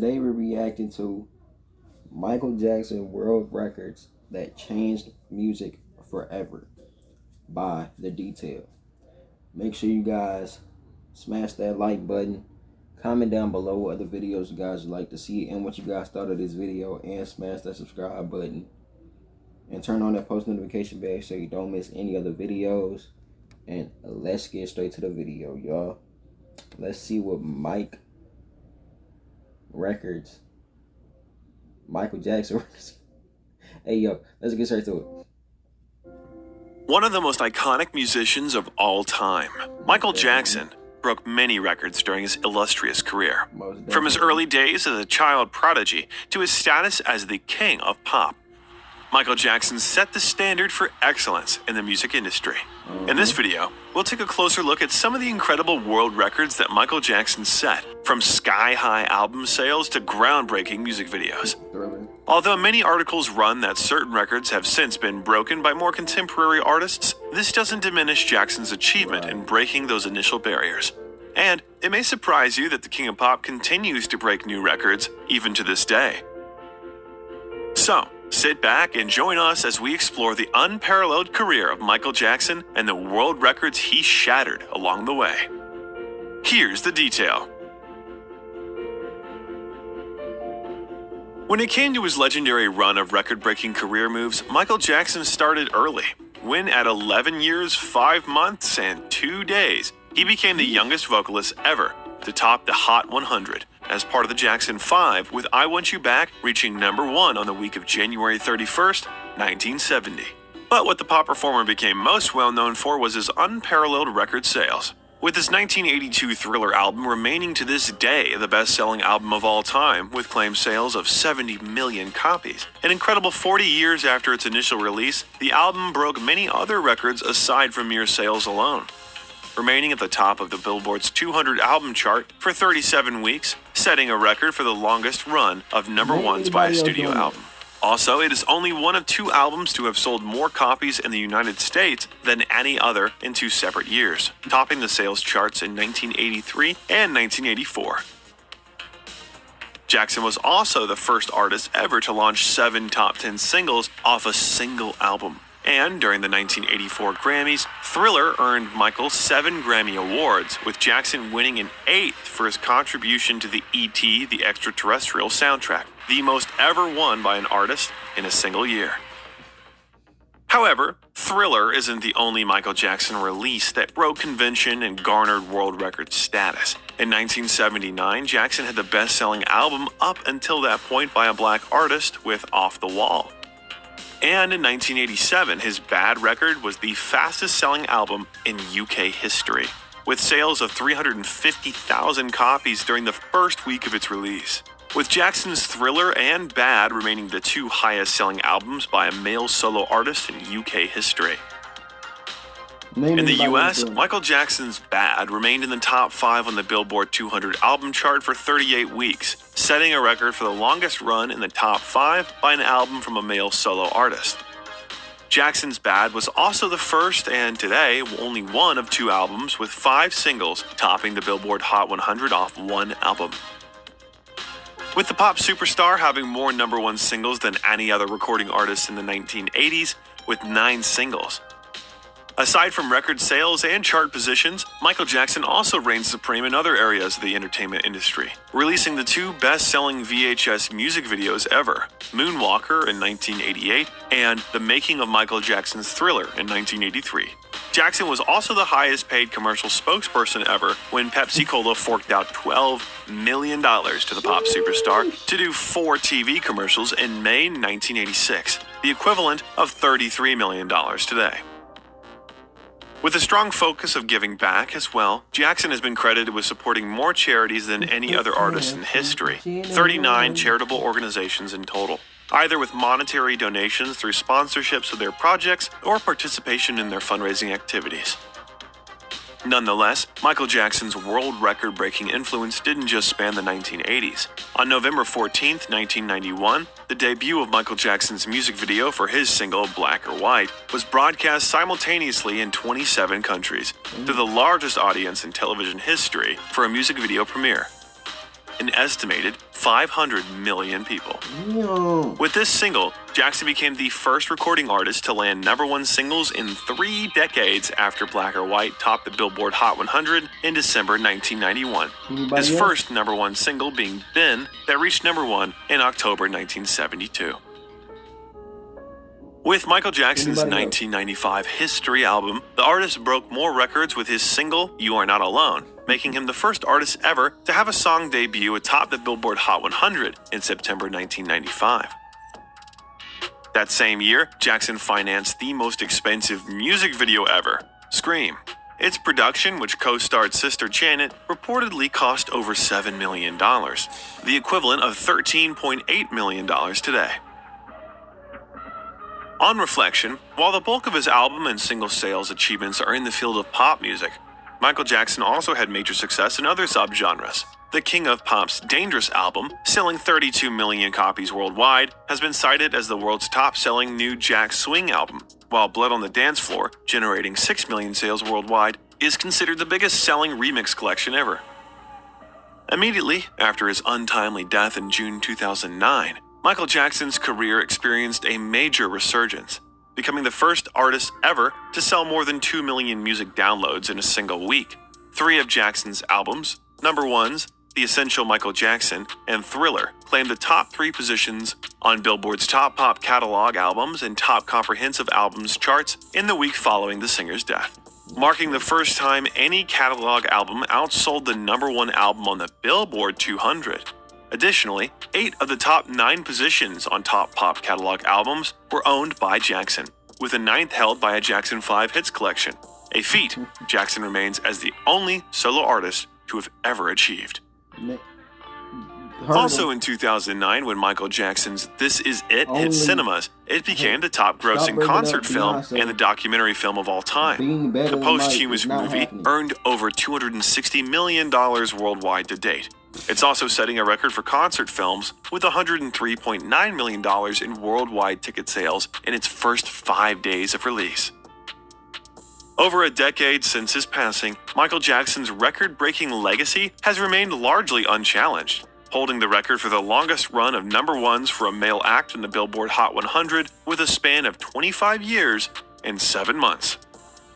today we're reacting to Michael Jackson World Records That Changed Music Forever by The Detail. Make sure you guys smash that like button, comment down below what other videos you guys would like to see and what you guys thought of this video, and smash that subscribe button and turn on that post notification bell so you don't miss any other videos. And let's get straight to the video, y'all. Let's see what Michael Jackson records. Hey, yo, let's get straight to it. One of the most iconic musicians of all time, Michael Jackson broke many records during his illustrious career. From his early days as a child prodigy to his status as the king of pop, Michael Jackson set the standard for excellence in the music industry. In this video, we'll take a closer look at some of the incredible world records that Michael Jackson set, from sky-high album sales to groundbreaking music videos. Although many articles run that certain records have since been broken by more contemporary artists, this doesn't diminish Jackson's achievement in breaking those initial barriers. And it may surprise you that the King of Pop continues to break new records even to this day. So, sit back and join us as we explore the unparalleled career of Michael Jackson and the world records he shattered along the way. Here's the detail. When it came to his legendary run of record-breaking career moves, Michael Jackson started early, when at 11 years, 5 months, and 2 days, he became the youngest vocalist ever to top the Hot 100 as part of the Jackson 5, with I Want You Back reaching #1 on the week of January 31st, 1970. But what the pop performer became most well known for was his unparalleled record sales, with his 1982 Thriller album remaining to this day the best-selling album of all time, with claimed sales of 70 million copies. An incredible 40 years after its initial release, the album broke many other records aside from mere sales alone, remaining at the top of the Billboard's 200 album chart for 37 weeks, setting a record for the longest run of #1s by a studio album. Also, it is only one of 2 albums to have sold more copies in the United States than any other in 2 separate years, topping the sales charts in 1983 and 1984. Jackson was also the first artist ever to launch 7 top 10 singles off a single album. And during the 1984 Grammys, Thriller earned Michael 7 Grammy Awards, with Jackson winning an 8th for his contribution to the E.T. the Extraterrestrial soundtrack, the most ever won by an artist in a single year. However, Thriller isn't the only Michael Jackson release that broke convention and garnered world record status. In 1979, Jackson had the best-selling album up until that point by a black artist with Off the Wall. And in 1987, his Bad record was the fastest-selling album in UK history, with sales of 350,000 copies during the first week of its release, with Jackson's Thriller and Bad remaining the 2 highest-selling albums by a male solo artist in UK history. In the US, Michael Jackson's Bad remained in the top 5 on the Billboard 200 album chart for 38 weeks, setting a record for the longest run in the top 5 by an album from a male solo artist. Jackson's Bad was also the first, and today only one of 2 albums with 5 singles topping the Billboard Hot 100 off one album. With the pop superstar having more #1 singles than any other recording artist in the 1980s, with 9 singles. Aside from record sales and chart positions, Michael Jackson also reigns supreme in other areas of the entertainment industry, releasing the 2 best-selling VHS music videos ever, Moonwalker in 1988 and The Making of Michael Jackson's Thriller in 1983. Jackson was also the highest-paid commercial spokesperson ever when Pepsi Cola forked out $12 million to the pop superstar to do 4 TV commercials in May 1986, the equivalent of $33 million today. With a strong focus of giving back as well, Jackson has been credited with supporting more charities than any other artist in history, 39 charitable organizations in total, either with monetary donations through sponsorships of their projects or participation in their fundraising activities. Nonetheless, Michael Jackson's world record-breaking influence didn't just span the 1980s. On November 14, 1991, the debut of Michael Jackson's music video for his single Black or White was broadcast simultaneously in 27 countries, to the largest audience in television history for a music video premiere. an estimated 500 million people. Yo. With this single, Jackson became the first recording artist to land #1 singles in 3 decades after Black or White topped the Billboard Hot 100 in December 1991. Anybody His else? first #1 single being Ben, that reached #1 in October 1972. With Michael Jackson's Anybody else? 1995 History album, the artist broke more records with his single, You Are Not Alone, making him the first artist ever to have a song debut atop the Billboard Hot 100 in September 1995. That same year, Jackson financed the most expensive music video ever, Scream. Its production, which co-starred Sister Janet, reportedly cost over $7 million, the equivalent of $13.8 million today. On reflection, while the bulk of his album and single sales achievements are in the field of pop music, Michael Jackson also had major success in other subgenres. The King of Pop's Dangerous album, selling 32 million copies worldwide, has been cited as the world's top-selling new Jack Swing album, while Blood on the Dance Floor, generating 6 million sales worldwide, is considered the biggest-selling remix collection ever. Immediately after his untimely death in June 2009, Michael Jackson's career experienced a major resurgence, becoming the first artist ever to sell more than 2 million music downloads in a single week. 3 of Jackson's albums, #1s, The Essential Michael Jackson, and Thriller, claimed the top 3 positions on Billboard's Top Pop Catalog Albums and Top Comprehensive Albums charts in the week following the singer's death, marking the first time any catalog album outsold the #1 album on the Billboard 200. Additionally, 8 of the top 9 positions on Top Pop Catalog Albums were owned by Jackson, with the 9th held by a Jackson 5 Hits collection, a feat Jackson remains as the only solo artist to have ever achieved. Also in 2009, when Michael Jackson's This Is It Only- hit cinemas, it became the top-grossing bringing concert up film Beyonce. and the documentary film of all time. Being better The than Mike posthumous is not movie happening. earned over $260 million worldwide to date. It's also setting a record for concert films with $103.9 million in worldwide ticket sales in its first 5 days of release. Over a decade since his passing, Michael Jackson's record-breaking legacy has remained largely unchallenged, holding the record for the longest run of #1s for a male act in the Billboard Hot 100 with a span of 25 years and 7 months.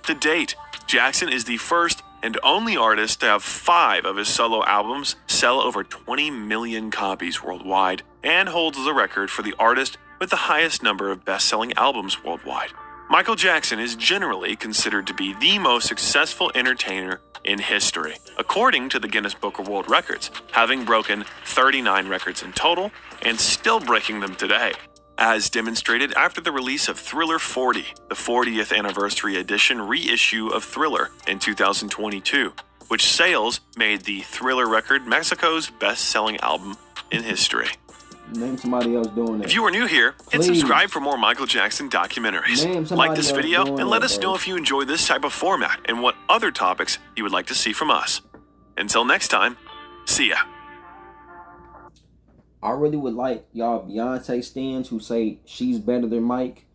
To date, Jackson is the first and only artist to have 5 of his solo albums sell over 20 million copies worldwide, and holds the record for the artist with the highest number of best-selling albums worldwide. Michael Jackson is generally considered to be the most successful entertainer in history, according to the Guinness Book of World Records, having broken 39 records in total and still breaking them today, as demonstrated after the release of Thriller 40, the 40th anniversary edition reissue of Thriller in 2022, which sales made the Thriller record Mexico's best-selling album in history. Name somebody else doing that. If you are new here, hit Please. subscribe for more Michael Jackson documentaries. Name somebody Like this else video doing and let that, us know bro. if you enjoy this type of format and what other topics you would like to see from us. Until next time, see ya. I really would like y'all Beyonce stans who say she's better than Mike.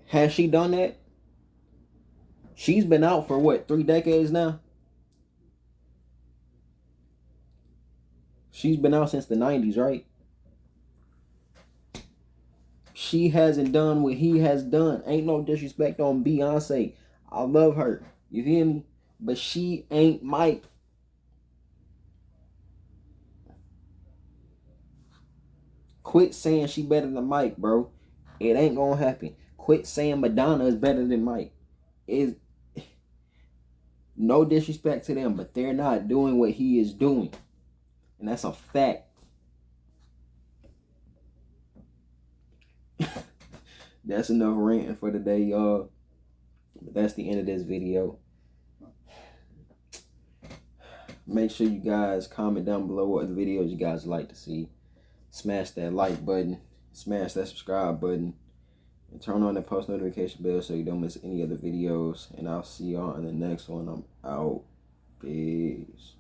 Has she done that? She's been out for what, 3 decades now? She's been out since the 90s, right? She hasn't done what he has done. Ain't no disrespect on Beyonce. I love her. You feel me? But she ain't Mike. Quit saying she better than Mike, bro. It ain't gonna happen. Quit saying Madonna is better than Mike. Is no disrespect to them, but they're not doing what he is doing. And that's a fact. That's enough ranting for today, y'all. But that's the end of this video. Make sure you guys comment down below what other videos you guys like to see. Smash that like button. Smash that subscribe button. And turn on the post notification bell so you don't miss any other videos. And I'll see y'all in the next one. I'm out. Peace.